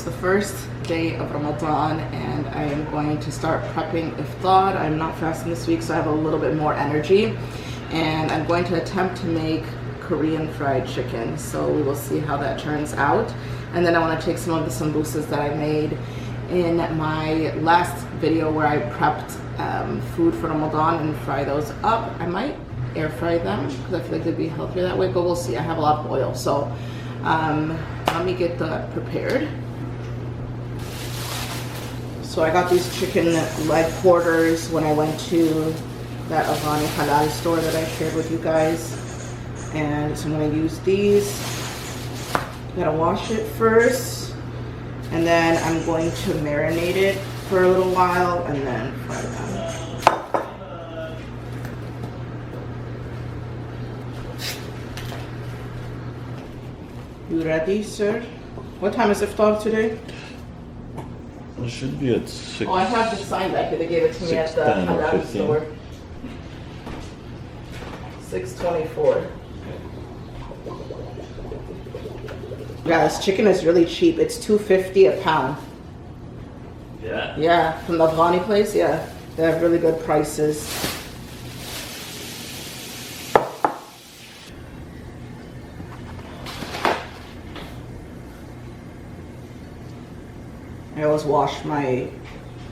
It's the first day of Ramadan and I am going to start prepping iftar. I'm not fasting this week, so I have a little bit more energy. And I'm going to attempt to make Korean fried chicken. So we will see how that turns out. And then I want to take some of the sambusas that I made in my last video where I prepped food for Ramadan and fry those up. I might air fry them because I feel like they'd be healthier that way, but we'll see. I have a lot of oil, so let me get that prepared. So I got these chicken leg quarters when I went to that Avani halal store that I shared with you guys, and so I'm going to use these. Gotta wash it first, and then I'm going to marinate it for a little while and then fry them. You ready, sir? What time is iftar today? It should be at 6. Oh, I have the sign back here. They gave it to me at the 6:10 or halal 15. store. 6:24. Yeah, this chicken is really cheap. It's $2.50 a pound. Yeah? Yeah, from the Afghani place, yeah. They have really good prices. I always wash my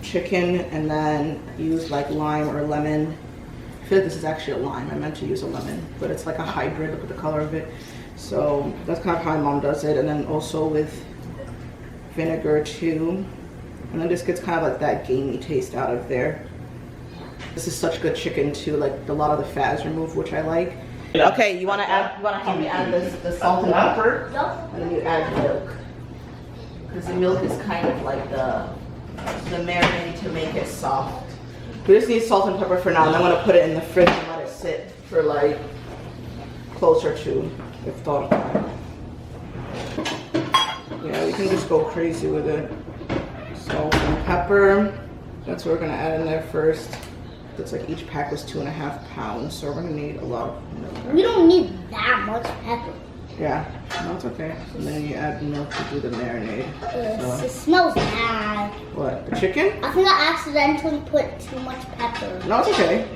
chicken and then use like lime or lemon. I feel like this is actually a lime. I meant to use a lemon, but it's like a hybrid. Look at the color of it. So that's kind of how my mom does it. And then also with vinegar too. And then this gets kind of like that gamey taste out of there. This is such good chicken too. Like a lot of the fat is removed, which I like. Okay, you wanna help me add the salt and pepper? And then you add milk. Because the milk is kind of like the marinade to make it soft. We just need salt and pepper for now, and I'm gonna put it in the fridge and let it sit for like closer to iftar time. Yeah, we can just go crazy with it. Salt and pepper. That's what we're gonna add in there first. Looks like each pack was 2.5 pounds, so we're gonna need a lot of milk. We don't need that much pepper. Yeah, no, it's okay. And then you add milk to do the marinade. So. It smells bad. What, the chicken? I think I accidentally put too much pepper. No, it's okay.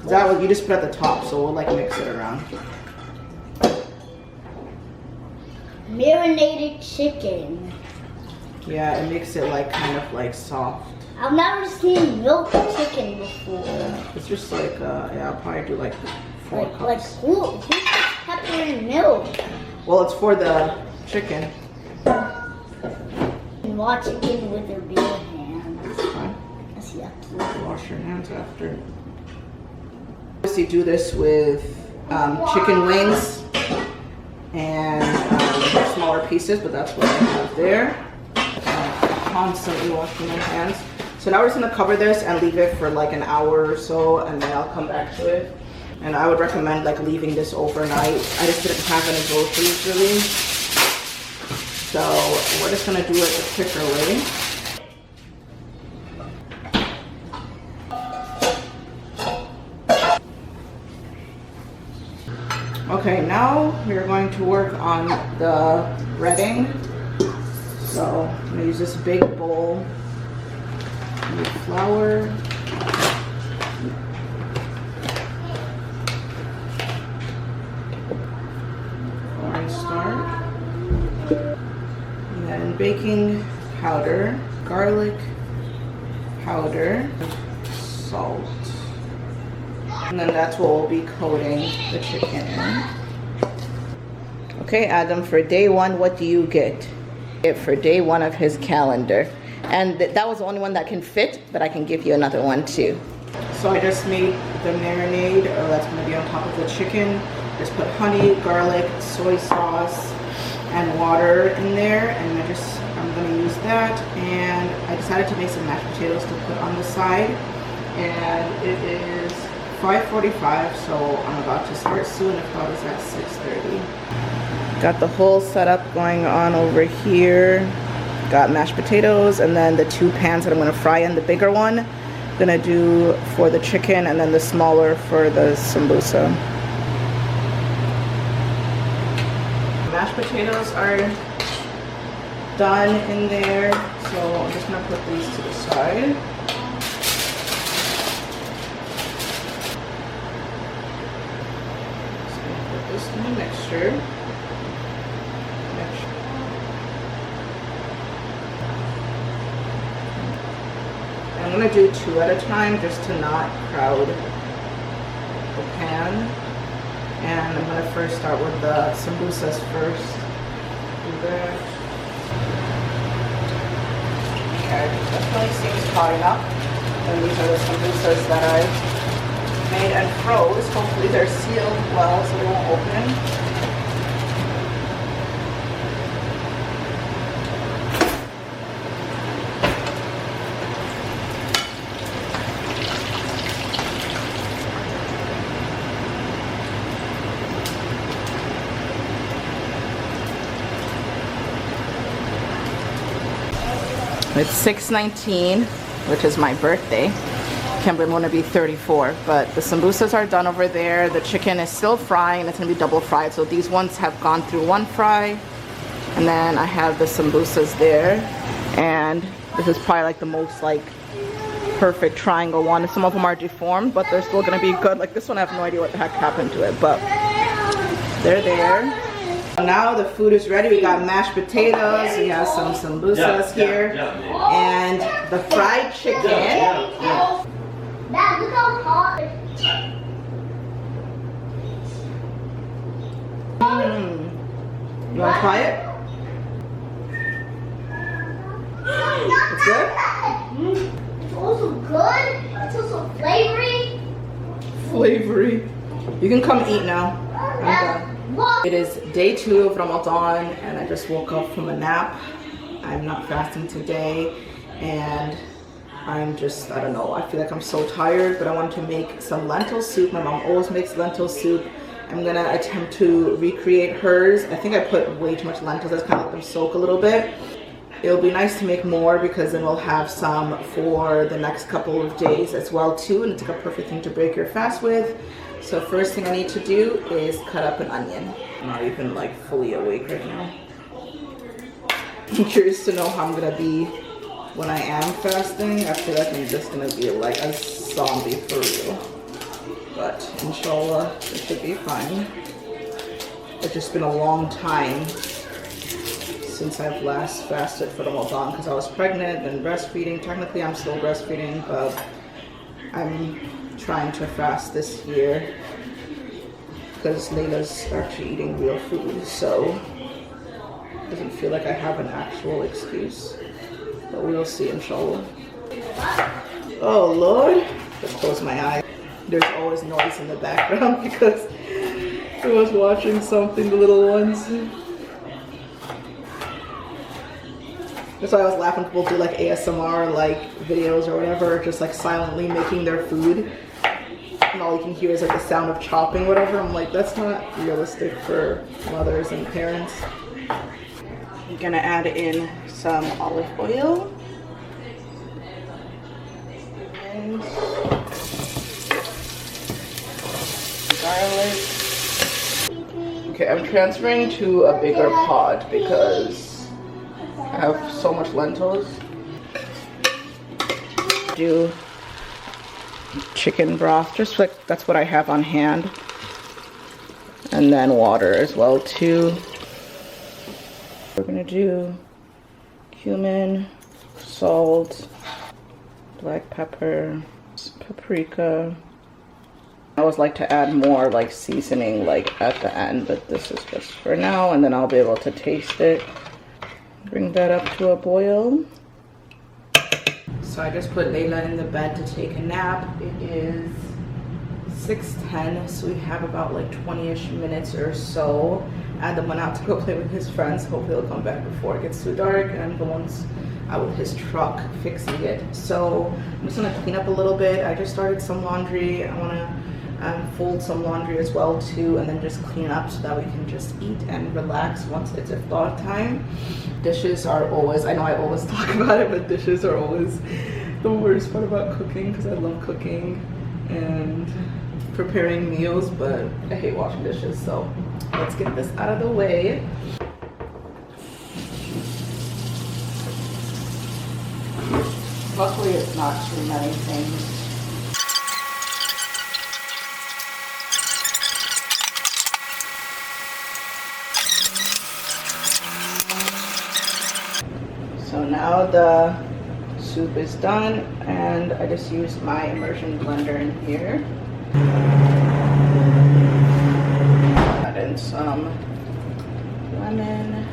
That was, you just put at the top, so we'll like mix it around. Marinated chicken. Yeah, it makes it like kind of like soft. I've never seen milk chicken before. It's just like, yeah, I'll probably do like 4 cups. Like who puts pepper in milk? Well, it's for the chicken. Raw chicken with their bare hands. Fine. That's yucky. Wash your hands after. Obviously do this with chicken wings and smaller pieces, but that's what I have there. Constantly washing my hands. So now we're just gonna cover this and leave it for like an hour or so, and then I'll come back to it. And I would recommend like leaving this overnight. I just didn't have any groceries really. So we're just gonna do it the quicker way. Okay, now we're going to work on the breading. So I'm gonna use this big bowl with flour. Cornstarch. And then baking powder, garlic powder, salt. And then that's what we'll be coating the chicken in. Okay, Adam, for day 1, what do you get? For day 1 of his calendar. And that was the only one that can fit, but I can give you another one too. So I just made the marinade, or that's gonna be on top of the chicken. Just put honey, garlic, soy sauce, and water in there, and I'm gonna use that. And I decided to make some mashed potatoes to put on the side. And it is 5:45, so I'm about to start soon. If I was at 6:30. Got the whole setup going on over here. Got mashed potatoes, and then the 2 pans that I'm gonna fry in. The bigger one I'm gonna do for the chicken, and then the smaller for the sambusa. Mashed potatoes are done in there. So I'm just gonna put these to the side. Just gonna put this in the mixture. I'm gonna do 2 at a time just to not crowd the pan. And I'm gonna first start with the sambusas first. Do that. Okay, definitely seems hot enough. And these are the sambusas that I made and froze. Hopefully they're sealed well so they won't open. It's 6:19, which is my birthday. Can't believe I'm gonna be 34, but the sambusas are done over there. The chicken is still frying. It's gonna be double fried. So these ones have gone through 1 fry, and then I have the sambusas there. And this is probably like the most like perfect triangle one. Some of them are deformed, but they're still gonna be good. Like this one, I have no idea what the heck happened to it, but they're there. Now the food is ready. We got mashed potatoes, we have some sambusas here, and the fried chicken. Dad, look how hot. You want to try it? It's good? It's also good. It's also flavory. Flavory. You can come eat now. I'm done. It is day 2 of Ramadan and I just woke up from a nap. I'm not fasting today and I'm just, I don't know, I feel like I'm so tired, but I wanted to make some lentil soup. My mom always makes lentil soup. I'm gonna attempt to recreate hers. I think I put way too much lentils. Let's kind of let them soak a little bit. It'll be nice to make more because then we'll have some for the next couple of days as well too, and it's like a perfect thing to break your fast with. So first thing I need to do is cut up an onion. I'm not even like fully awake right now. I'm curious to know how I'm gonna be when I am fasting. I feel like I'm just gonna be like a zombie for real. But inshallah, it should be fine. It's just been a long time since I've last fasted for Ramadan because I was pregnant and breastfeeding. Technically I'm still breastfeeding, but I'm trying to fast this year because Layla's actually eating real food, so it doesn't feel like I have an actual excuse, but we'll see, inshallah. Oh Lord, just close my eyes. There's always noise in the background because I was watching something, the little ones. That's why I was laughing. People do like ASMR like videos or whatever, just like silently making their food. And all you can hear is like the sound of chopping, whatever. I'm like, that's not realistic for mothers and parents. I'm gonna add in some olive oil. And garlic. Okay, I'm transferring to a bigger pot because I have so much lentils. Do chicken broth, just like that's what I have on hand, and then water as well too. We're gonna do cumin, salt, black pepper, paprika. I always like to add more like seasoning like at the end, but this is just for now, and then I'll be able to taste it. Bring that up to a boil. So I just put Layla in the bed to take a nap. It is 6:10, so we have about like 20-ish minutes or so. Adam went out to go play with his friends. Hopefully he'll come back before it gets too dark, and Vamon's out with his truck fixing it. So I'm just gonna clean up a little bit. I just started some laundry. I wanna fold some laundry as well too, and then just clean up so that we can just eat and relax once it's iftar time. Dishes are always, I know I always talk about it, but dishes are always the worst part about cooking because I love cooking and preparing meals, but I hate washing dishes. So let's get this out of the way. Luckily, it's not too many things. So now the soup is done, and I just used my immersion blender in here. Add in some lemon.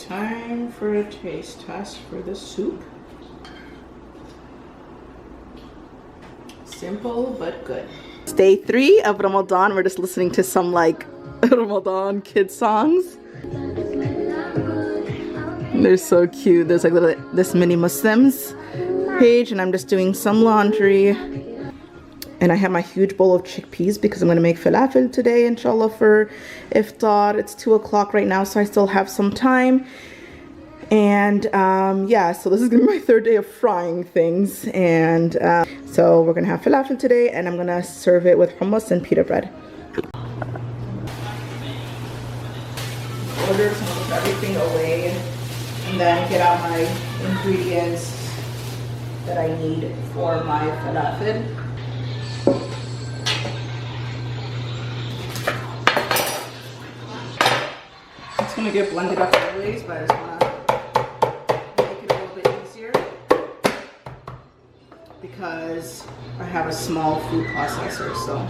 Time for a taste test for the soup. Simple but good. It's day 3 of Ramadan. We're just listening to some like Ramadan kid songs. They're so cute. There's like this mini Muslims page, and I'm just doing some laundry. And I have my huge bowl of chickpeas because I'm going to make falafel today, inshallah, for iftar. It's 2 o'clock right now, so I still have some time. And yeah, so this is going to be my 3rd day of frying things. And so we're going to have falafel today, and I'm going to serve it with hummus and pita bread. Order some of everything away, and then get out my ingredients that I need for my falafel. It's going to get blended up anyways, but I just want to make it a little bit easier because I have a small food processor, so.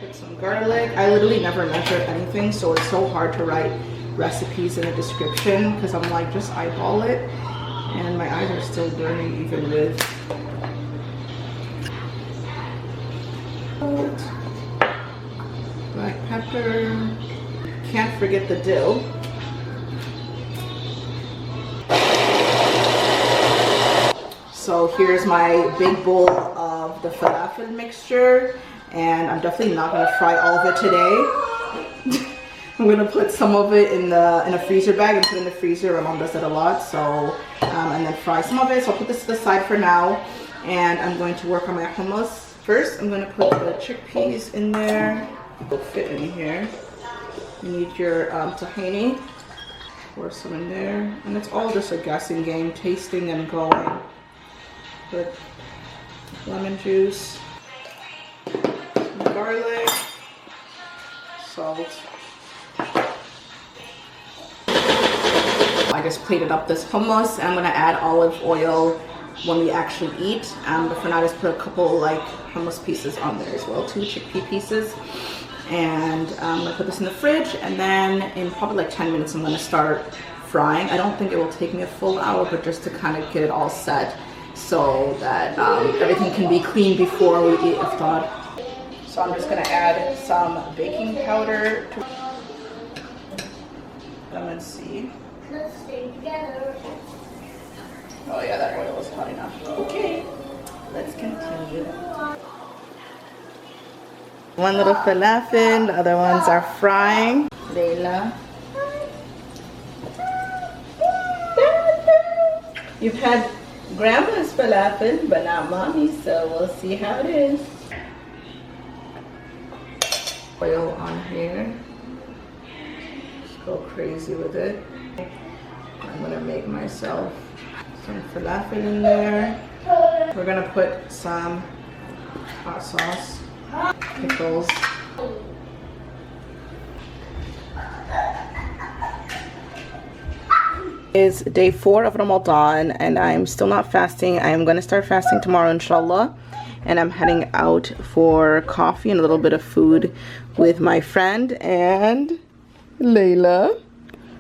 Put some garlic. I literally never measure anything, so it's so hard to write recipes in a description because I'm like, just eyeball it. And my eyes are still burning even with black pepper. Can't forget the dill. So here's my big bowl of the falafel mixture, and I'm definitely not going to fry all of it today. I'm going to put some of it in a freezer bag and put it in the freezer. My mom does that a lot, so and then fry some of it. So I'll put this to the side for now, and I'm going to work on my hummus. First, I'm going to put the chickpeas in there. It'll fit in here. You need your tahini. Pour some in there, and it's all just a guessing game, tasting and going. Put lemon juice, some garlic, salt. I just plated up this hummus. I'm gonna add olive oil when we actually eat. But for now, I just put a couple like hummus pieces on there as well, 2 chickpea pieces. And I'm gonna put this in the fridge, and then in probably like 10 minutes, I'm gonna start frying. I don't think it will take me a full hour, but just to kind of get it all set so that everything can be clean before we eat iftar. So I'm just gonna add some baking powder to lemon seed. Let's stay together. Oh yeah, that oil is hot enough. Okay, let's continue. One little falafel, the other ones are frying. Layla. You've had grandma's falafel, but not mommy's, so we'll see how it is. Oil on here. Just go crazy with it. I'm gonna make myself some falafel in there. We're gonna put some hot sauce, pickles. It's day 4 of Ramadan, and I'm still not fasting. I am gonna start fasting tomorrow, inshallah. And I'm heading out for coffee and a little bit of food with my friend and Layla.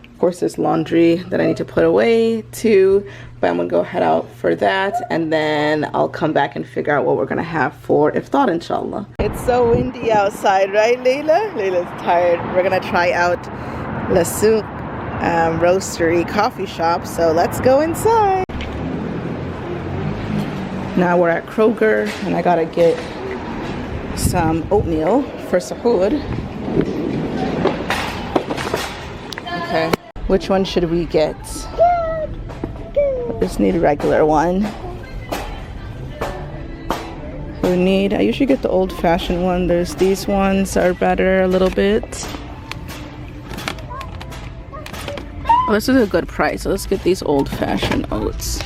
Of course, there's laundry that I need to put away too, but I'm gonna go head out for that, and then I'll come back and figure out what we're gonna have for iftar, inshallah. It's so windy outside, right, Layla? Layla's tired. We're gonna try out La Souk roastery coffee shop, so let's go inside. Now we're at Kroger, and I gotta get some oatmeal for sahur. Okay, which one should we get? Just need a regular one. I usually get the old-fashioned one. There's these ones are better a little bit. Oh, this is a good price. So let's get these old-fashioned oats.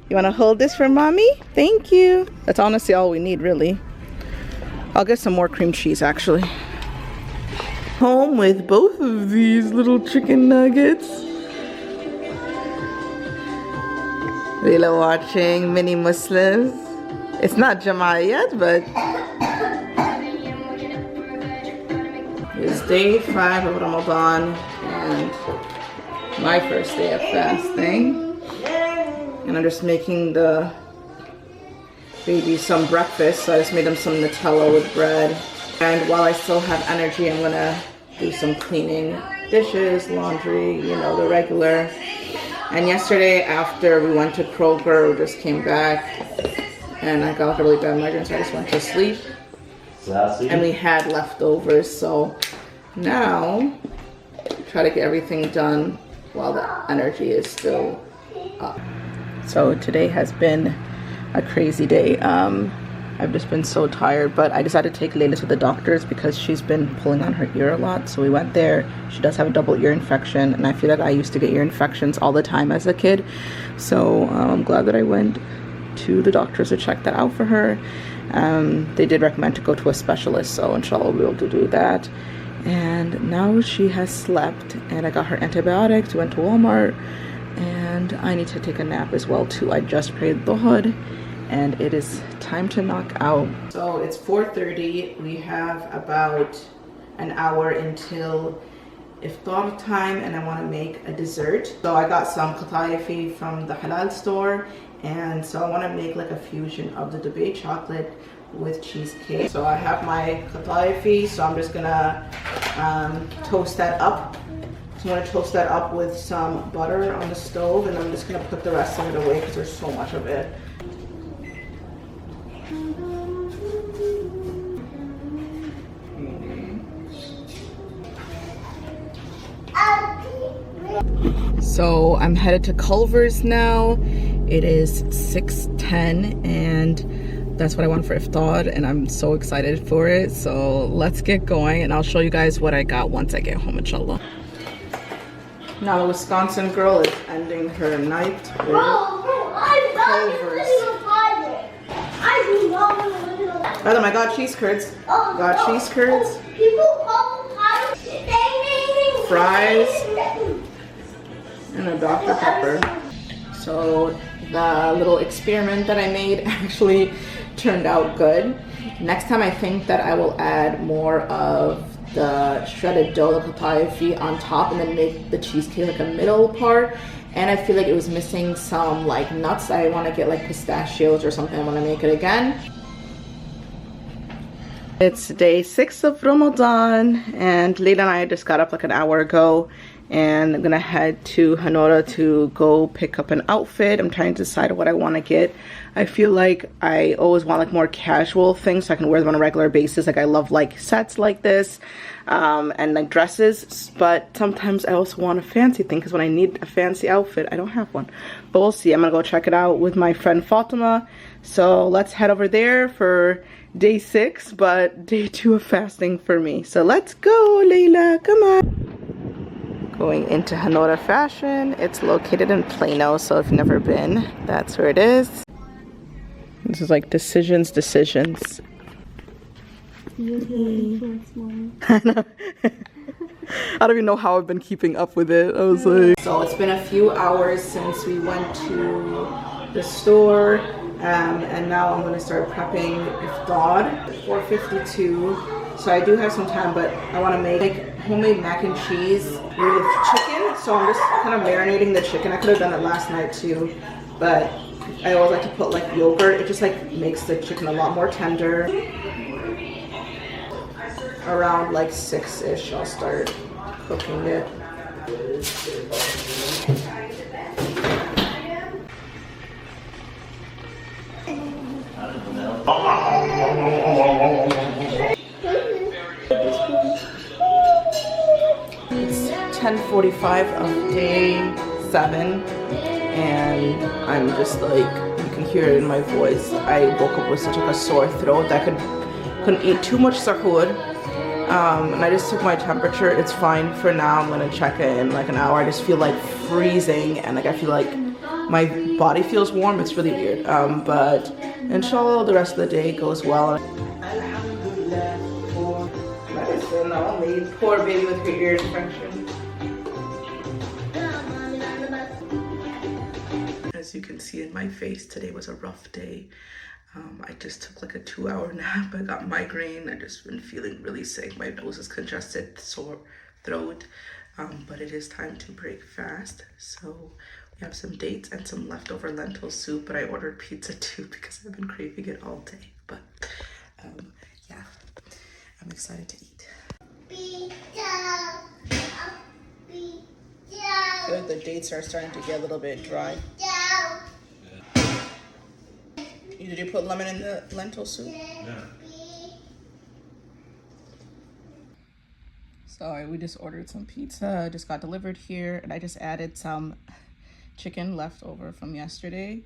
You want to hold this for mommy? Thank you. That's honestly all we need, really. I'll get some more cream cheese, actually. Home with both of these little chicken nuggets. Leila watching Mini Muslims. It's not Jama'ah yet, but it's day 5 of Ramadan and my first day of fasting. And I'm just making the baby some breakfast, so I just made them some Nutella with bread. And while I still have energy, I'm gonna do some cleaning, dishes, laundry, you know, the regular. And yesterday after we went to Kroger, we just came back and I got like a really bad migraine, so I just went to sleep. And we had leftovers, so now try to get everything done while the energy is still up. So today has been a crazy day. I've just been so tired, but I decided to take Leila to the doctor's because she's been pulling on her ear a lot. So we went there. She does have a double ear infection, and I feel like I used to get ear infections all the time as a kid. So I'm glad that I went to the doctors to check that out for her. They did recommend to go to a specialist, so inshallah we'll be able to do that. And now she has slept, and I got her antibiotics. We went to Walmart, and I need to take a nap as well too. I just prayed Dhuhr, and it is time to knock out. So it's 4:30. We have about an hour until iftar time, and I want to make a dessert. So I got some qataifi from the halal store, and so I want to make like a fusion of the Dubai chocolate with cheesecake. So I have my qataifi, so I'm just gonna toast that up. So I'm gonna toast that up with some butter on the stove, and I'm just gonna put the rest of it away because there's so much of it. So I'm headed to Culver's now. It is 6:10 and that's what I want for iftar, and I'm so excited for it. So let's get going, and I'll show you guys what I got once I get home, inshallah. Now the Wisconsin girl is ending her night with Culver's. By the way, I got cheese curds. Got cheese curds. Fries. And a Dr. Pepper. So the little experiment that I made actually turned out good. Next time I think that I will add more of the shredded dough, the qataifi, on top, and then make the cheesecake like a middle part. And I feel like it was missing some like nuts. I want to get like pistachios or something. I want to make it again. It's day 6 of Ramadan, and Leila and I just got up like an hour ago, and I'm gonna head to Hanora to go pick up an outfit. I'm trying to decide what I want to get. I feel like I always want like more casual things so I can wear them on a regular basis. Like I love like sets like this and like dresses, but sometimes I also want a fancy thing because when I need a fancy outfit, I don't have one. But we'll see. I'm gonna go check it out with my friend Fatima. So let's head over there for day 6, but day 2 of fasting for me. So let's go, Leila, come on. Going into Hanora Fashion. It's located in Plano, so if you've never been, that's where it is. This is like decisions. I know. I don't even know how I've been keeping up with it. I was like... So it's been a few hours since we went to the store. And now I'm going to start prepping iftar. 4:52, so I do have some time, but I want to make homemade mac and cheese with chicken. So I'm just kind of marinating the chicken. I could have done it last night too, but I always like to put like yogurt. It just like makes the chicken a lot more tender. Around like 6-ish, I'll start cooking it. It's 10:45 of day 7, and I'm just like, you can hear it in my voice. I woke up with such like a sore throat that I couldn't eat too much sahur. And I just took my temperature. It's fine for now. I'm gonna check it in like an hour. I just feel like freezing, and like I feel like my body feels warm. It's really weird. But inshallah, the rest of the day goes well. Medicine only. Poor baby with her ear infection. As you can see in my face, today was a rough day. I just took like a 2-hour nap. I got migraine. I just been feeling really sick. My nose is congested, sore throat. But it is time to break fast. So we have some dates and some leftover lentil soup, but I ordered pizza too because I've been craving it all day. But yeah, I'm excited to eat. I feel like the dates are starting to get a little bit dry. Did you put lemon in the lentil soup? Yeah. Sorry, we just ordered some pizza. Just got delivered here, and I just added some chicken left over from yesterday's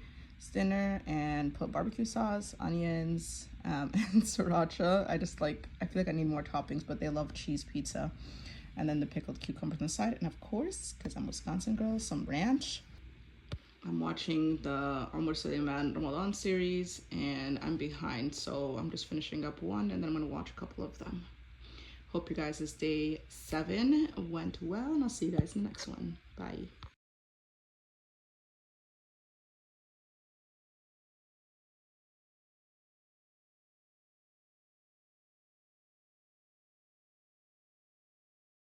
dinner and put barbecue sauce, onions, and sriracha. I feel like I need more toppings, but they love cheese pizza. And then the pickled cucumbers on the side, and of course, because I'm Wisconsin girl, some ranch. I'm watching the Ramadan series, and I'm behind, so I'm just finishing up one, and then I'm gonna watch a couple of them. Hope you guys' day 7 went well, and I'll see you guys in the next one. Bye.